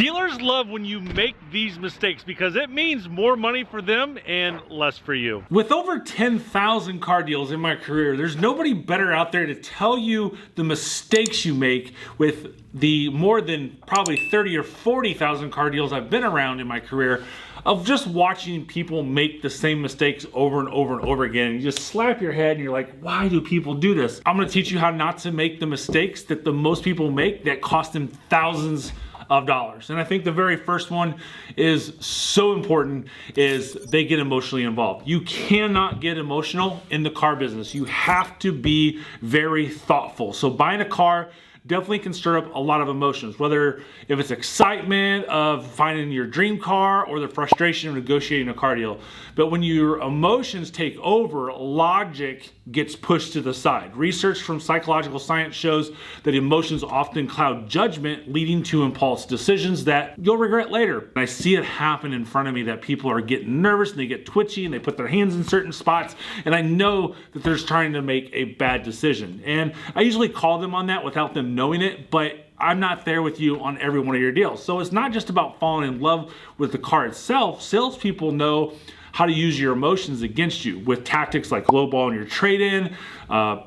Dealers love when you make these mistakes because it means more money for them and less for you. With over 10,000 car deals in my career, there's nobody better out there to tell you the mistakes you make with the more than probably 30 or 40,000 car deals I've been around in my career, of just watching people make the same mistakes over and over and over again. And you just slap your head and you're like, why do people do this? I'm gonna teach you how not to make the mistakes that the most people make that cost them thousands of dollars. And I think the very first one is so important, is they get emotionally involved. You cannot get emotional in the car business. You have to be very thoughtful. So buying a car definitely can stir up a lot of emotions, whether if it's excitement of finding your dream car or the frustration of negotiating a car deal. But when your emotions take over, logic gets pushed to the side. Research from psychological science shows that emotions often cloud judgment, leading to impulse decisions that you'll regret later. And I see it happen in front of me, that people are getting nervous and they get twitchy and they put their hands in certain spots, and I know that they're trying to make a bad decision. And I usually call them on that without them knowing it, but I'm not there with you on every one of your deals. So it's not just about falling in love with the car itself. Salespeople know how to use your emotions against you with tactics like lowballing your trade-in,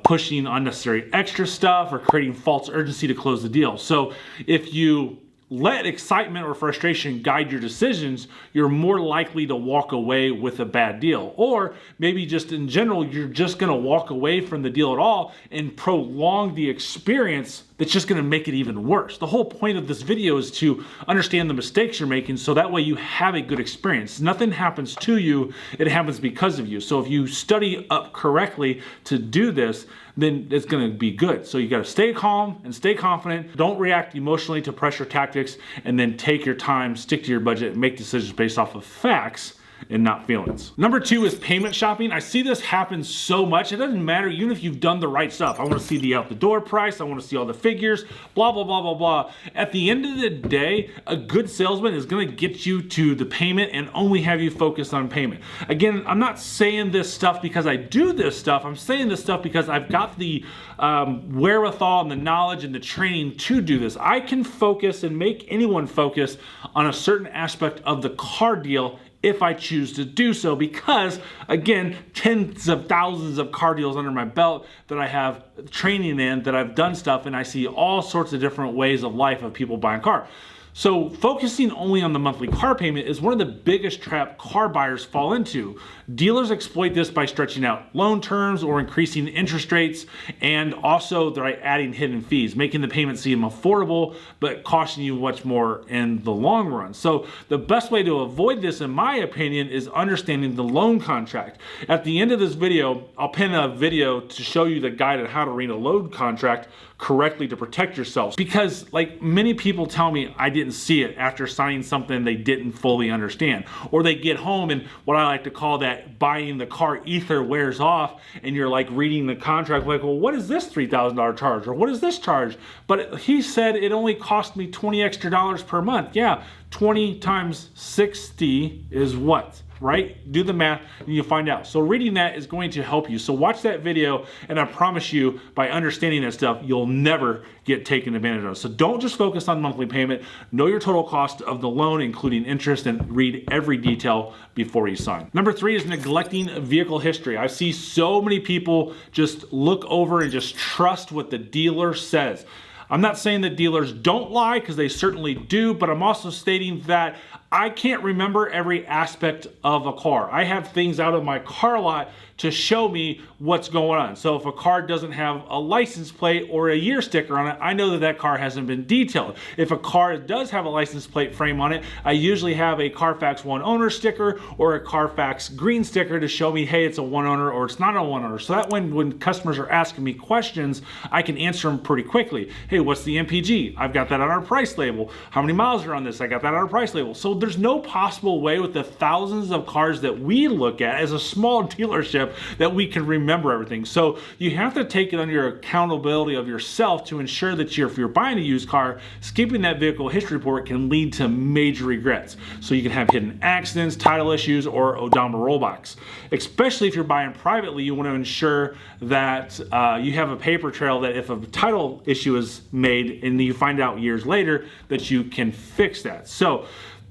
pushing unnecessary extra stuff, or creating false urgency to close the deal. So if you let excitement or frustration guide your decisions, you're more likely to walk away with a bad deal. Or maybe just in general, you're just gonna walk away from the deal at all and prolong the experience that's just gonna make it even worse. The whole point of this video is to understand the mistakes you're making so that way you have a good experience. Nothing happens to you, it happens because of you. So if you study up correctly to do this, then it's gonna be good. So you gotta stay calm and stay confident. Don't react emotionally to pressure tactics, and then take your time, stick to your budget, and make decisions based off of facts and not feelings. Number two is payment shopping. I see this happen so much. It doesn't matter even if you've done the right stuff. I want to see the out the door price. I want to see all the figures, blah, blah, blah, blah, blah. At the end of the day, a good salesman is going to get you to the payment and only have you focus on payment. Again, I'm not saying this stuff because I do this stuff. I'm saying this stuff because I've got the wherewithal and the knowledge and the training to do this. I can focus and make anyone focus on a certain aspect of the car deal if I choose to do so, because again, tens of thousands of car deals under my belt that I have training in, that I've done stuff, and I see all sorts of different ways of life of people buying car. So focusing only on the monthly car payment is one of the biggest trap car buyers fall into. Dealers exploit this by stretching out loan terms or increasing interest rates, and also they're adding hidden fees, making the payment seem affordable but costing you much more in the long run. So the best way to avoid this, in my opinion, is understanding the loan contract. At the end of this video, I'll pin a video to show you the guide on how to read a loan contract correctly to protect yourself. Because like many people tell me, I didn't see it after signing something they didn't fully understand. Or they get home and what I like to call that buying the car ether wears off, and you're like reading the contract like, well, what is this $3,000 charge? Or what is this charge? But he said it only cost me $20 extra per month. Yeah, 20 times 60 is what? Right? Do the math and you'll find out. So reading that is going to help you. So watch that video, and I promise you, by understanding that stuff, you'll never get taken advantage of. So don't just focus on monthly payment. Know your total cost of the loan, including interest, and read every detail before you sign. Number three is neglecting vehicle history. I see so many people just look over and just trust what the dealer says. I'm not saying that dealers don't lie, because they certainly do, but I'm also stating that I can't remember every aspect of a car. I have things out of my car lot to show me what's going on. So if a car doesn't have a license plate or a year sticker on it, I know that that car hasn't been detailed. If a car does have a license plate frame on it, I usually have a Carfax one owner sticker or a Carfax green sticker to show me, hey, it's a one owner or it's not a one owner. So that when customers are asking me questions, I can answer them pretty quickly. Hey, what's the MPG? I've got that on our price label. How many miles are on this? I got that on our price label. So there's no possible way with the thousands of cars that we look at as a small dealership that we can remember everything. So you have to take it on your accountability of yourself to ensure that if you're buying a used car, skipping that vehicle history report can lead to major regrets. So you can have hidden accidents, title issues, or odometer rollbacks. Especially if you're buying privately, you want to ensure that you have a paper trail that if a title issue is made and you find out years later, that you can fix that. So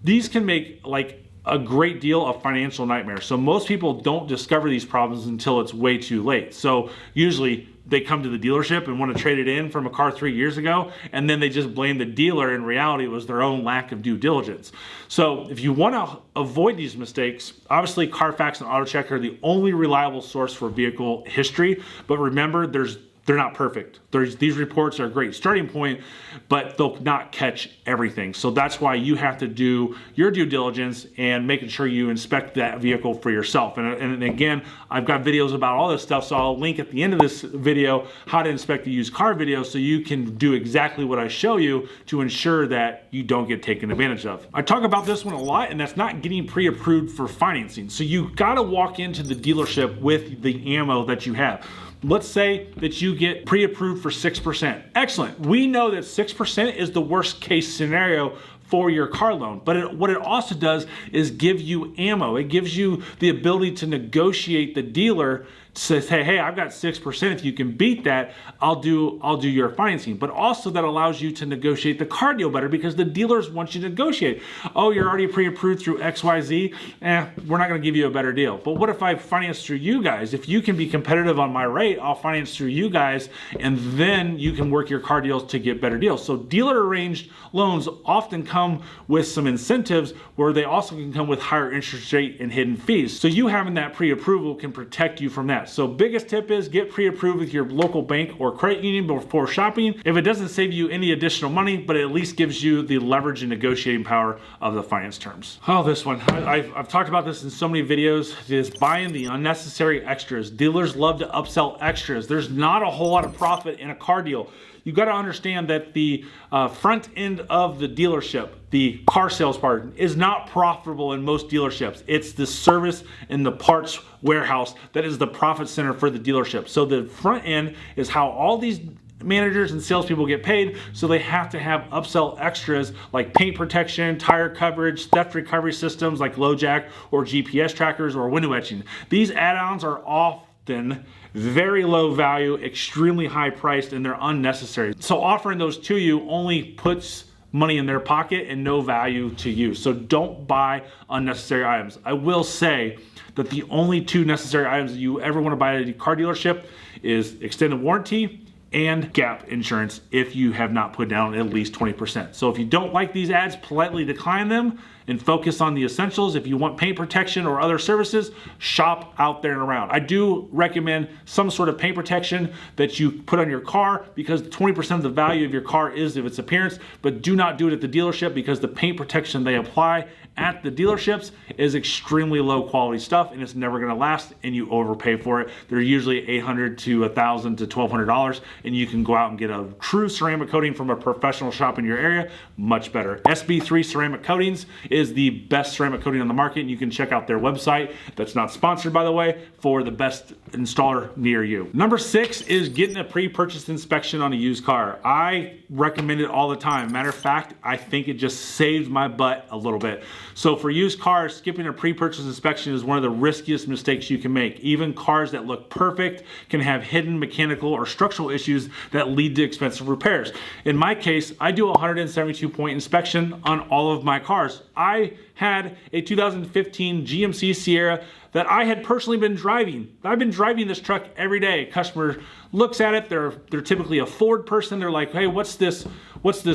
these can make like a great deal of financial nightmare. So most people don't discover these problems until it's way too late. So usually they come to the dealership and want to trade it in from a car 3 years ago, and then they just blame the dealer. In reality, it was their own lack of due diligence. So if you want to avoid these mistakes, obviously Carfax and AutoCheck are the only reliable source for vehicle history. But remember, they're not perfect. These reports are a great starting point, but they'll not catch everything. So that's why you have to do your due diligence and making sure you inspect that vehicle for yourself. And again, I've got videos about all this stuff, so I'll link at the end of this video how to inspect a used car video so you can do exactly what I show you to ensure that you don't get taken advantage of. I talk about this one a lot, and that's not getting pre-approved for financing. So you gotta walk into the dealership with the ammo that you have. Let's say that you get pre-approved for 6%. Excellent. We know that 6% is the worst case scenario for your car loan. But what it also does is give you ammo. It gives you the ability to negotiate the dealer to say, hey, I've got 6%. If you can beat that, I'll do your financing. But also that allows you to negotiate the car deal better because the dealers want you to negotiate. Oh, you're already pre-approved through XYZ. We're not gonna give you a better deal. But what if I finance through you guys? If you can be competitive on my rate, I'll finance through you guys, and then you can work your car deals to get better deals. So dealer arranged loans often come with some incentives where they also can come with higher interest rate and hidden fees. So you having that pre-approval can protect you from that. So biggest tip is get pre-approved with your local bank or credit union before shopping. If it doesn't save you any additional money, but it at least gives you the leverage and negotiating power of the finance terms. Oh, this one. I've talked about this in so many videos. It is buying the unnecessary extras. Dealers love to upsell extras. There's not a whole lot of profit in a car deal. You got to understand that the front end of the dealership, the car sales part, is not profitable in most dealerships. It's the service and the parts warehouse that is the profit center for the dealership. So the front end is how all these managers and salespeople get paid, so they have to have upsell extras like paint protection, tire coverage, theft recovery systems like LoJack or GPS trackers or window etching. These add-ons are often very low value, extremely high priced, and they're unnecessary. So offering those to you only puts money in their pocket and no value to you. So don't buy unnecessary items. I will say that the only two necessary items that you ever want to buy at a car dealership is extended warranty and gap insurance if you have not put down at least 20%. So if you don't like these ads, politely decline them and focus on the essentials. If you want paint protection or other services, shop out there and around. I do recommend some sort of paint protection that you put on your car because 20% of the value of your car is of its appearance, but do not do it at the dealership because the paint protection they apply at the dealerships is extremely low quality stuff and it's never gonna last and you overpay for it. They're usually $800 to $1,000 to $1,200 and you can go out and get a true ceramic coating from a professional shop in your area, much better. SB3 Ceramic Coatings is the best ceramic coating on the market and you can check out their website, that's not sponsored by the way, for the best installer near you. Number 6 is getting a pre-purchase inspection on a used car. I recommend it all the time. Matter of fact, I think it just saves my butt a little bit. So for used cars, skipping a pre-purchase inspection is one of the riskiest mistakes you can make. Even cars that look perfect can have hidden mechanical or structural issues that lead to expensive repairs. In my case, I do a 172-point inspection on all of my cars. I had a 2015 GMC Sierra that I had personally been driving. I've been driving this truck every day. Customer looks at it, they're typically a Ford person. They're like, hey, what's this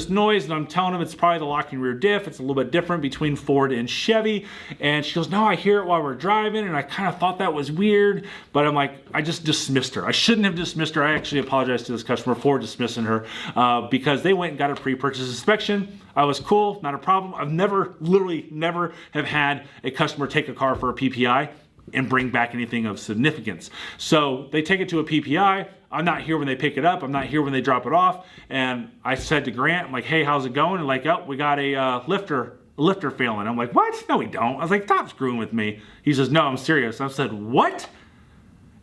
noise? And I'm telling them it's probably the locking rear diff. It's a little bit different between Ford and Chevy. And she goes, no, I hear it while we're driving. And I kind of thought that was weird, but I'm like, I just dismissed her. I shouldn't have dismissed her. I actually apologize to this customer for dismissing her because they went and got a pre-purchase inspection. I was cool, not a problem. I've literally never have had a customer take a car for a PPI and bring back anything of significance. So they take it to a PPI. I'm not here when they pick it up. I'm not here when they drop it off. And I said to Grant, I'm like, hey, how's it going? And like, oh, we got a lifter a lifter failing. I'm like, what? No, we don't. I was like, stop screwing with me. He says, no, I'm serious. I said, what?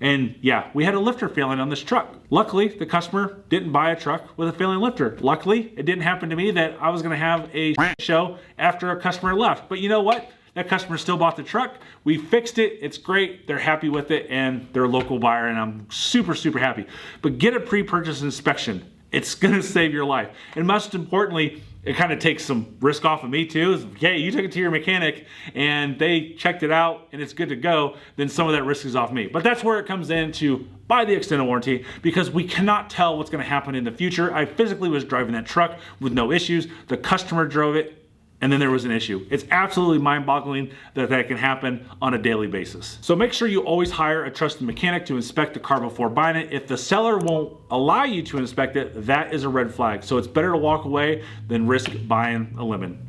And yeah, we had a lifter failing on this truck. Luckily, the customer didn't buy a truck with a failing lifter. Luckily, it didn't happen to me that I was gonna have a show after a customer left. But you know what? That customer still bought the truck. We fixed it, it's great, they're happy with it, and they're a local buyer, and I'm super, super happy. But get a pre-purchase inspection. It's gonna save your life. And most importantly, it kind of takes some risk off of me too. Is, okay, you took it to your mechanic and they checked it out and it's good to go, then some of that risk is off me. But that's where it comes in to buy the extended warranty, because we cannot tell what's gonna happen in the future. I physically was driving that truck with no issues. The customer drove it, and then there was an issue. It's absolutely mind-boggling that that can happen on a daily basis. So make sure you always hire a trusted mechanic to inspect the car before buying it. If the seller won't allow you to inspect it, that is a red flag. So it's better to walk away than risk buying a lemon.